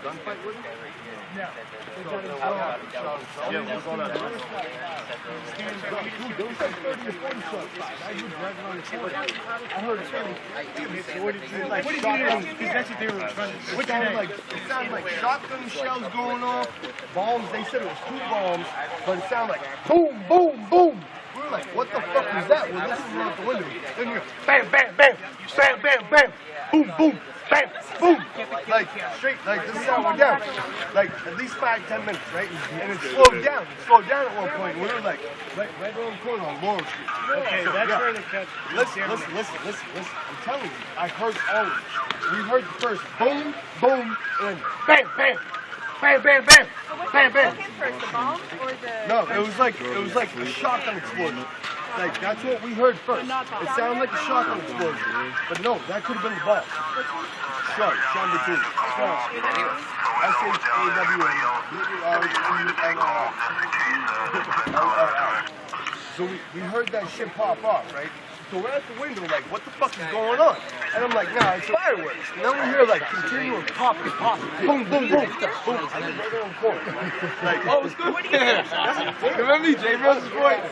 gunfight with him? No. Yeah, we're going on. Dude, there was like 30 or 40 shots. I was driving on the corner. I heard it. Like shotgun. It sounded like shotgun shells going off, bombs. They said it was 2 bombs, but it sounded like boom, boom, boom. We were like, what the fuck was that? We're listening out the window. Then you bam, bam, bam, bam, bam, bam, boom, boom, bam, boom. Like straight, like this is how it went down. Like at least 5-10 minutes, right? And it slowed down. It slowed down at one point. And we were like, right around the corner on Laurel Street. Okay, so that's where the catch. Listen. I'm telling you, I heard all of it. We heard the first boom, boom, and bam, bam. Bam, bam, bam, bam, bam. What came first, the bomb or the... No, it was like a shotgun explosion. Like that's what we heard first. It sounded like a shotgun explosion, but no, that could have been the bomb. Sean Between. S-H-A-W-N. So we heard that shit pop off, right? So we're at the window like, what the fuck is going on? And I'm like, nah, it's fireworks. And then we hear like continual pop, boom, boom, boom, boom. I just right on the corner. Like, oh, it's good. What do you do? Remember me, J. Rose's voice?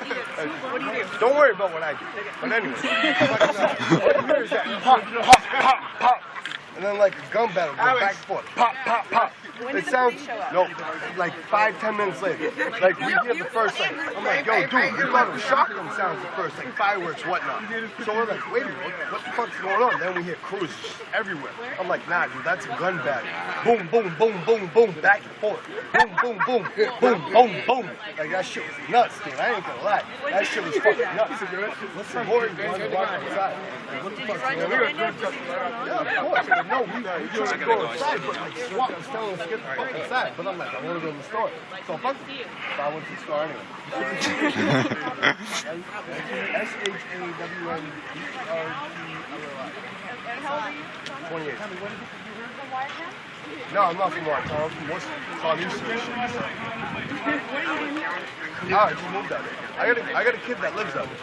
What do you do? Don't worry about what I do. But anyway, what you hear is that pop, pop, pop, pop. And then like a gun battle goes back and forth. Pop, pop, pop. When did It sounds, the police show up? no, like 5-10 minutes later. Like we hear the first, like, I'm like, yo, dude, we thought it was shotgun sounds at first, like fireworks, whatnot. So we're like, wait a minute, what the fuck's going on? Then we hear cruises everywhere. I'm like, nah, dude, that's a gun battle. Boom, boom, boom, boom, boom, back and forth. Boom, boom, boom, boom, boom, boom. Like that shit was nuts, dude. I ain't gonna lie. That shit was fucking nuts. Listen, Lori wanted to walk outside. Like, what the fuck's going on? Yeah, of course. But no, we tried to go inside, but like SWAT was telling us to get the fuck inside. But I'm like, I want to go to the store. So fuck it. So I went to the store anyway. S-H-A-W-N-E-R-T-E-R-I. And how old are you? 28. From Watertown? No, I'm not from Watertown. I'm from Worcester. So I'm used to this shit. What do you do here? I just moved out there. I got a kid that lives out there.